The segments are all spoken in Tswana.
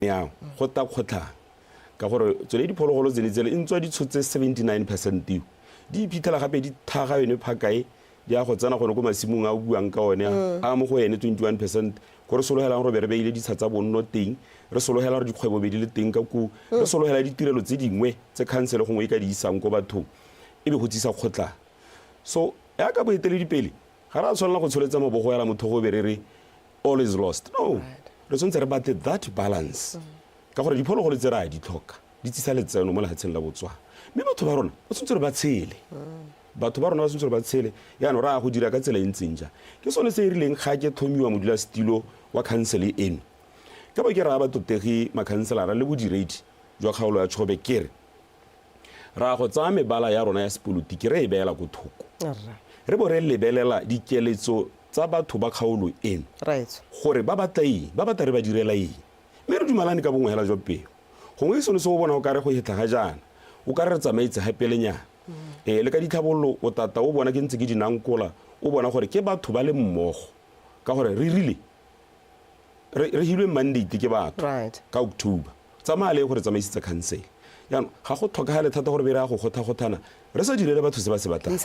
ya go ta khotla ka gore tsone diphologolo tsele ntse di tshotse 79% di iphitlhela gape di thaga yone phakae di a go tsena gone go masimong a buang ka one a mo go ene 21% go re sologelang go be re beile di tshatsa bonno teng re sologela re dikgwebo be di le teng ka ku re sologela ditirelo tse dingwe tse khansele gongwe ka di isang go bathong ebe go tsisa khotla so ya ka boetele dipele ga ra tshwanela go tsholetsa mabogo ya la motho go be re all is lost no re tshwanetse re batle that balance ka gore diphologolo tse ra di tlhoka di tsisa letseno mo lehatsheng la Botswana mme batho ba rona ba tshwanetse re ba tshele batho ba rona ba tshwanetse re ba tshele yaano ra go dira ka tsela entsenja ke sone se rileng ga ke thomiwa modula stilo wa council eno ka ba ke ra ba totegi makhanselara le bodiredi jwa kgaolo ya Chobe kere ra go tsaya mebala ya rona ya sepolotiki re e beela go thoko re bo re lebelela dikeletso tsa batho ba kgaolo eno gore ba batla re ba direla eng mme re dumalane ka bongwe hela jwa peo gongwe ke sone se o bona o ka re go hitla ga jana o ka re tsamaetse gapelenyana le ka ditlhabololo o tata o bona ke ntse ke dinankola o bona gore ke batho ba le mmogo ka gore re rile re hilwe mandate ke batho ka October tsamaya le gore tsamaisitse council yaanong ga go tlhokagale thata gore be re a go gotha-gothana re sa direle batho se ba se batlang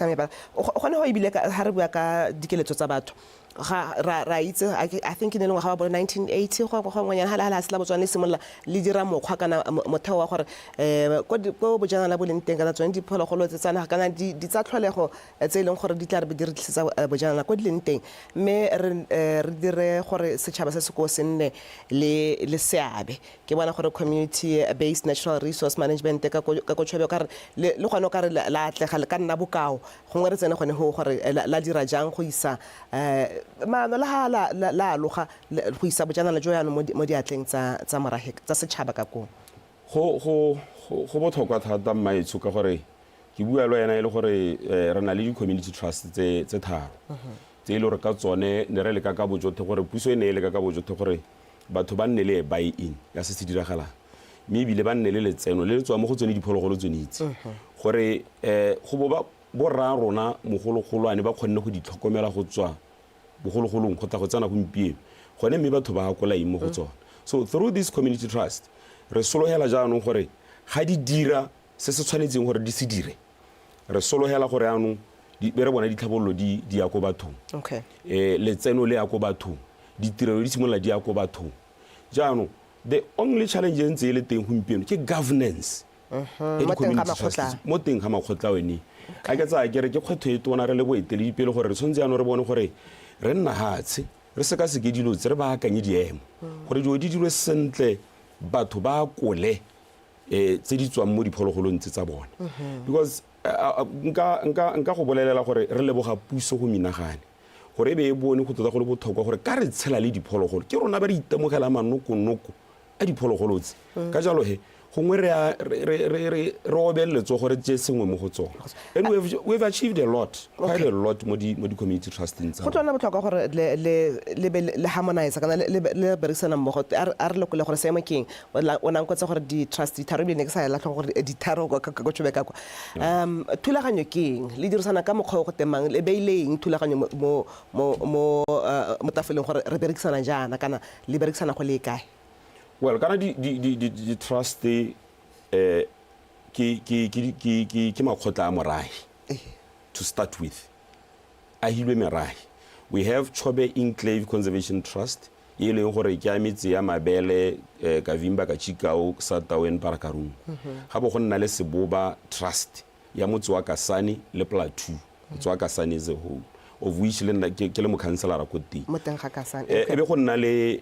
gone go ebile ga re bua ka dikeletso tsa batho ra itse I think ne lengwe ga ba 1980 go ngwanyana hala se la Botswana le simolla le dira mokgwa kana motheo wa gore ko bojana la boleng teng kana tsone diphologolo tse tsana kana di tsa tlholego tse leng gore di tla re di tlisetsa bojana ko di leng teng mme re dire gore setšhaba se se go senne le seabe ke bona gore community based natural resource management ka go Chobe ka le gone ka re la atlega le ka nna bokao gongwe re tsene gone go gore la dira jang go isa maano la aloga go isa bojanala jo yana mo diatleng tsa morage tsa setšhaba ka kong go botlhokwa thata mmaetsho ka gore ke bua le yena e le gore re na le di-community trust tse tharo tse e le gore ka tsone ne re le ka bojothe gore puso e ne e le ka bojothe gore batho ba nne le buy-in ya se se diragalang mme ebile ba nne le letseno le le tswa mo go tsone diphologolo tsone itse gore go borra rona mogologolwane ba kgonne go di tlhokomela go tswa bogologolong go tla go tsana gompieno gone mme batho ba akola eng mo go tsona so through this community trust re sologela jaanong gore ga di dira se se tshwanetseng gore di se dire re sologela gore anong re bona ditlhabololo di ya ko bathong letseno le ya ko bathong ditirelo di simolola di ya ko bathong jaanong the only challenge e ntse e le teng gompieno ke governance mo teng ga makgotla one a ke tsaya kere ke kgwetho e tona re le boeteledipele gore re tshwanetse yaanong re bone gore re nna hatshe re sekaseke dilo tse re baakanye diemo gore dilo di dirwe sentle batho ba kole tse di tswang mo diphologolong tse tsa bona because nka go bolelela gore re leboga puso go menagane gore e be e bone go tota go le botlhokwa gore ka re tshela le diphologolo ke rona ba re itemogela manoko-noko a diphologolo tse ka jalo he gongwe re obeletswa gore tse sengwe mo go tsona and we've achieved a lot quite a lot mo di-community trusting tsa go tsona botlhokwa gore le harmonize kana le berekisana mmogo a re lekole gore seemo keng o nankotse gore di-trust ditharo ebile ne ke sa ela tlhogo gore ditharo ka Chobe ka kwa thulaganyo keng le dirisana ka mokgwa o go temang le beileng thulaganyo mo tafoleng gore re berekisana jaana kana le berekisana go le kae well kana di trust ke makgotla a morahi to start with a hilwe merahi we have Chobe Enclave Conservation Trust e leng gore ke a metse ya mabele ka Vimba ka Chikao Satao en Parakarung ga bo go nna le Seboba Trust ya motse wa Kasane le Plateau motse wa Kasane is a whole of which le nna ke le mo councilor go teng mo teng ga Kasane e be go nna le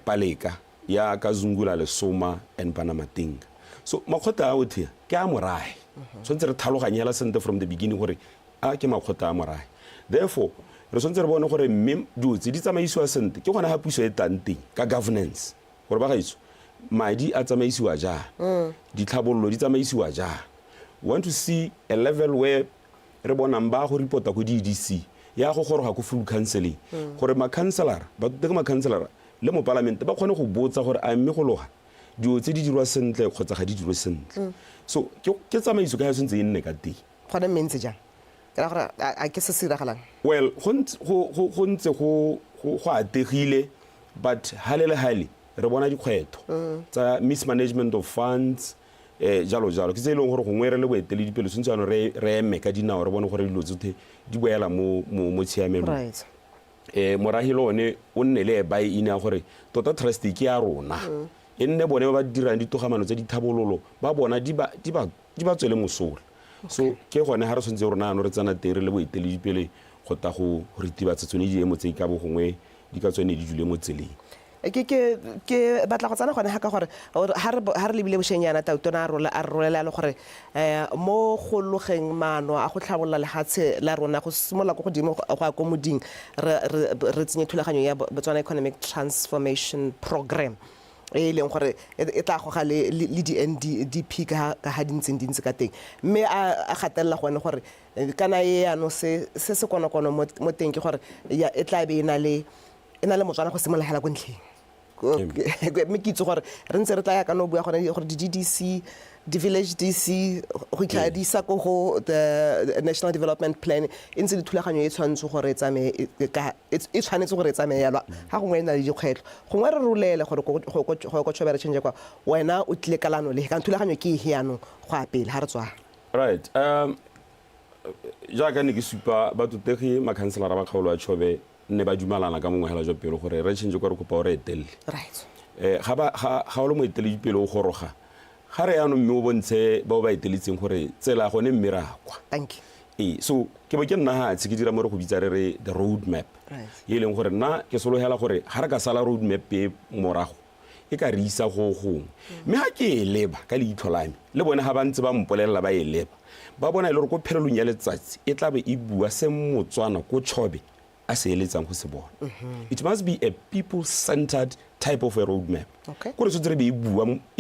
Paleka ya Kazungula le Soma and Panamating so makgotla a otlhe ke a morahi tshwantse re tlhaloganyela sente from the beginning gore a ke makgotla a morahi therefore re tshwantse re bone gore mme dilo tse di tsamaisiwa sente ke gona ga puso e tang teng ka governance gore ba gaetso madi a tsamaisiwa jang ditlhabololo di tsamaisiwa jang we want to see a level where re bonang ba go reporta go DDC ya go goroga go full counseling gore makhanselara ba teng makhanselara le mo parliament ba kgone go botsa gore a mme go loga dilo tse di dirwa sentle kgotsa ga di dirwe sentle so ke tsamaiso ka ya sentse e nne ka teng gone mentse jang ke ra gore a ke se se diragalang well go ntse go ategile but hale re bona dikgwetho tsa mismanagement of funds jalo jalo ke tse e leng gore gongwe re le boeteledipele tshwanetse ano re eme ka dinao re bone gore dilo tsotlhe di boela mo tshiamelong morahi le one o nne le buy-in ya gore tota trust ke ya rona e nne bone ba dirang ditogamano tsa dithabololo ba bona di ba tswele mosola so ke gone ha re tshwanetse rona ano re tsana tere le boeteledipele go ta go ritibatsa tsone diemo tse ka bogongwe di ka tsone di dule mo tseleng ke batla go tsana gone ha ka gore ha re lebile bošenyana tautona a rolela le gore mo go logeng maano a go tlhabolola lehatshe la rona go simolla go godimo go a ko moding re tsenye thulaganyo ya Botswana Economic Transformation Program e leng gore e tla goga le di-NDP ka ha dintse ka teng mme a gatelela gone gore kana e ano se konokono mo teng ke gore e tla be e na le Motswana go simolola hela go ntlheng mme ke itse gore re ntse re tla ya ka no bua gore di-DDC di-village DC go ikgadisa ko go the National Development Plan e ntse dithulaganyo e tshwanetse gore e tshwanetse gore e tsamaye yalwa ga gongwe e na le dikgwetlho gongwe re rolele gore go tshobere change kwa wena o tlile kalano le ka thulaganyo ke e yanong go apele ha re tswa right jaaka ne ke supa batotegi makhanselara ba kgaolo a tshobe ne ba dumalana ka mongwe hela jo pelo gore re change kwa re kopa gore etelle right ga o le mo etelle pelo o goroga ga re yanong mme o bontshe ba ba eteletseng gore tsela gone mme ra kwa thank you so ke bo ke nna ha tse ke dira mo re go bitsa re the road map e leng gore nna ke solohela gore ga re ka sala road map e morago e ka re isa go gongwe mme ha ke e leba ka leitho la me le bone ha ba ntse ba mpolelela ba e leba ba bona ile re go phelelong ya letsatsi e tla be e bua se Motswana ko tshobe a se eletsang go se bona it must be a people centered type of a road map gore se tsere be e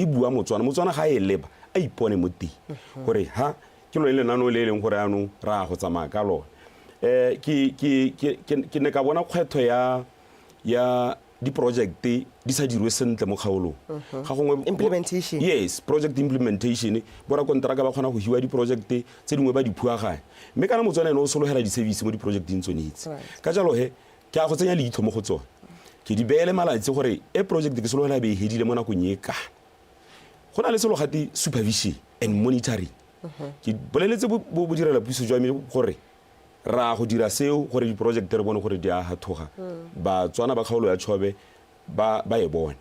bua Motswana ga e leba a ipone mo teng gore ha ke lo ile nano le leng gore ano ra go tsamaya ka lona ke ne ka bona kgwetho ya di project di sa dirwe sentle mo kgaolong ga gongwe implementation yes project implementation bora kontraka ba khona go hiwa di project tse dingwe ba di phuaganya mme kana Motswana ene o sologela di service mo di project ding tsonetse ka jalo he ke a go tsenya leitho mo go tsone ke di beele malatsi gore e project ke sologela be hedile mo nakong e ka go na le selo gati supervision and monitoring ke boleletse bo direla puso jwa me gore ra go dira seo gore di project re bone gore di a hathoga ba tswana ba kgaolo ya tshobe ba e bone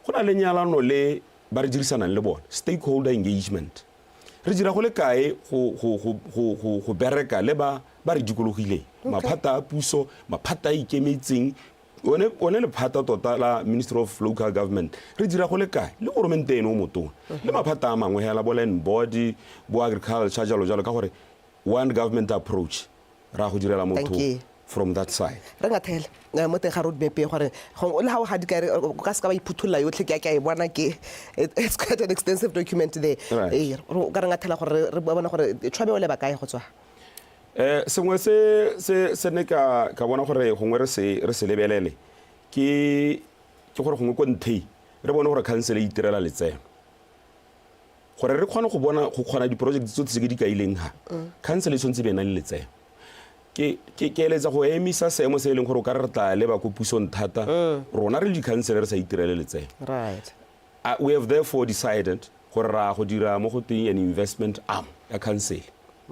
go na le nyalano le ba re dirisanang le bone stakeholder engagement re dira go le kae go bereka le ba re dikologile maphata a puso maphata a ikemetseng one le phata tota la Ministry of Local Government re dira go le kae le goromente eno mo tona le maphata a mangwe hela bo land board bo agriculture jalo ka gore one government approach ra go direla motho from that side re ngathela mo teng ga road map gore le ha o ga dikare ka ska ba iphuthula yotlhe ke a e bona ke it's quite an extensive document there ka re ngathela gore re bona gore tshwabe o le ba kae go tswa sengwe se ne ka bona gore gongwe re se lebelele ke gore gongwe ko nthei re bone gore council e itirela letseno gore re kgona go bona go kgona di project tsotlhe tse di ka ileng ha council e tshwantse be na le letseno ke eletsa go emisa seemo se e leng gore o ka re tla leba ko pusong thata rona re le di-council re sa itirele letseno right we have therefore decided gore ra go dira mo go teng an investment arm ya council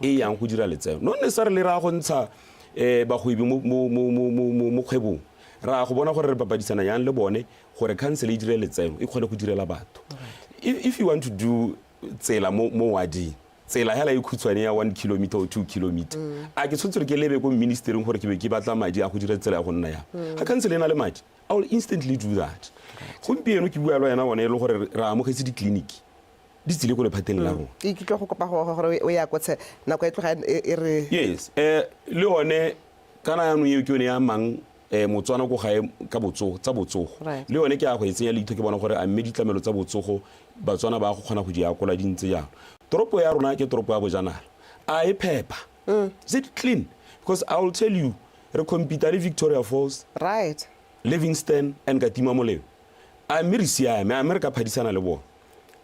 e yang go dira letseno no necessarily ra go ntsha bagwebi mo kgwebong ra go bona gore re papadisana yang le bone gore council e dire letseno e kgone go direla batho if you want to do tsela mo wading tsela hela e khutshwane ya 1 kilometer or 2 kilometer a ke tshotse ke lebe ko ministering gore ke be ke batla madi a go dira tsela ya go nna ya ga council ena le madi I will instantly do that gompieno ke bua le yena bone le gore ra amogetse di clinic di tsile go le phateng la rona ke tlo go kopa gore o ya kotse nako e tloga e re yes le one kana ya no ye ke yone ya mang Motswana go gae ka botsogo tsa botsogo le yone ke a go etsenya leitho ke bona gore a mme ditlamelo tsa botsogo Batswana ba go kgona go di akola dintse jang tropo ya rona ke tropo ya bojanala a e phepa is it clean because I will tell you re compete le Victoria Falls right Livingston and Katima Moleo a mme re siame a mme re ka phadisana le bona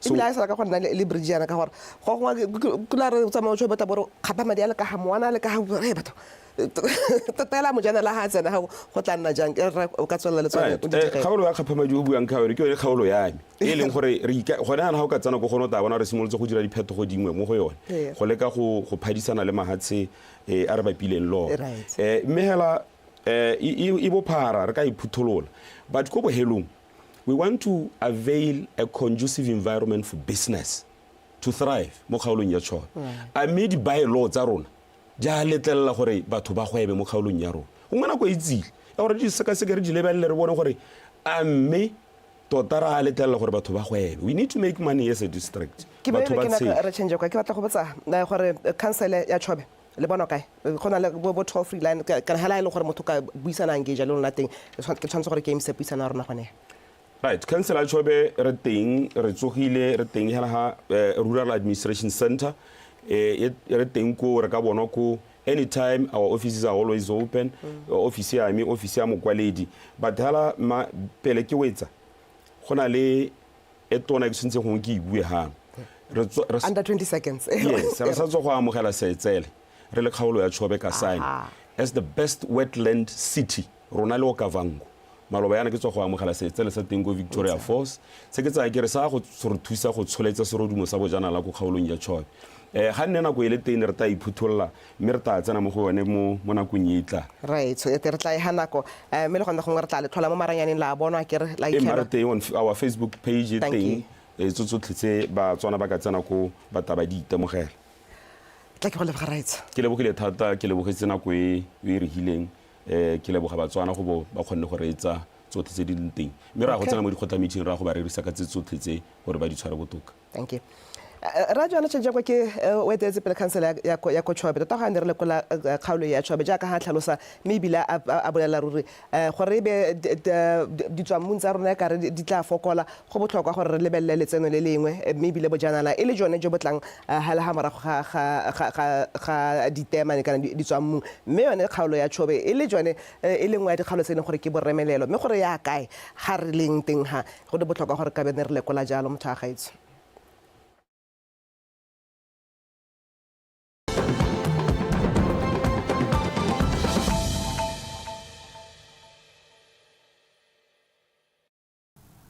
ebile a sala ka go nna le bridge yana ka gore go gongwe kula re tsamaya tso bata bore kgapa madi a le ka ga moana le ka ga re batho tela mojana la ha tsena go tla nna jang o ka tswelela le tsone kgaolo ya kgaphamadi o buang ka yone ke yone kgaolo ya me e leng gore gone yana ga o ka tsena go gone o ta bona re simolotse go dira diphetogo dingwe mo go yone go leka go phadisana le mahatshe a re bapileng lo mme hela e bophara re ka iphutholola but ko bohelong we want to avail a conducive environment for business to thrive mo kgaolong ya tšhobe a mme di-bylaw tsa rona di a letlelela gore batho ba gwebe mo kgaolong ya rona gongwe nako e itsile ya gore di sekaseke re di lebelele re bone gore a mme tota re a letlelela gore batho ba gwebe we need to make money as a district batho ba tshela re change kwa ke batla go botsa gore council ya tšhobe le bona kae go na le bo toll free line kana hela ile gore motho ka buisana engage le lona teng ke tshwanetse gore game se buisana rona gone right council ya tšhobe re teng re tsogile re teng hela ha rural administration center re teng ko re ka bona ko anytime our offices are always open office ya me office ya mokwaledi but hala pele ke wetsa gona le etona ke sentse go ke ibue ha under 20 seconds yes re sa tswa go amogela SETSWANA re le kgaolo ya tšhobe ka sign as the best wetland city rona le okavango maloba yana ke tswa go amogela SETSWANA sa teng go Victoria Falls se ke tsaya ke re sa go thusa go tsholetsa serodumo sa bojana la go kgaolong ya tšhobe ga nne nako e le teng re ta iphutholla mme re ta tsena mo go yone mo nakong e tla right so re tla e ha nako mme le gona go re tla le thola mo maranyaneng la bona ke re la ikela on our Facebook page e teng e tsotletse ba tswana ba ka tsena go bataba di itemogela tla ke go lebega right ke lebogile thata ke lebogetse nako e re hileng ke leboga ba tswana go ba kgonne go reetsa tsotlhe tse di teng mme ra go tsena mo dikgotla meeting ra go ba rerisa ka tse tsotlhe tse gore ba di tshware botoka thank you ra jwana tšhe kwa ke o etetse pele council ya ko tšhobe tota ga ne re lekola kgaolo ya tšhobe jaaka ga tlhalosa mme ebile a bolela ruri gore e be ditswammung tsa rona ka re di tla fokola go botlhokwa gore re lebelele letseno le lengwe mme ebile bojanala e le jone jo botlang ga le ga morago ga ditemane kana ditswammung mme yone kgaolo ya tšhobe e le jone e le nngwe ya dikgaolo tse e leng gore ke boremelelo mme gore ya kae ga re leng teng ga go le botlhokwa gore ka be ne re lekola jalo motho a gaetso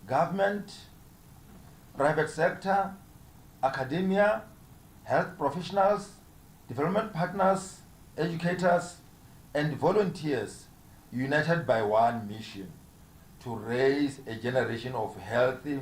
government, private sector, academia, health professionals, development partners, educators, and volunteers united by one mission: to raise a generation of healthy,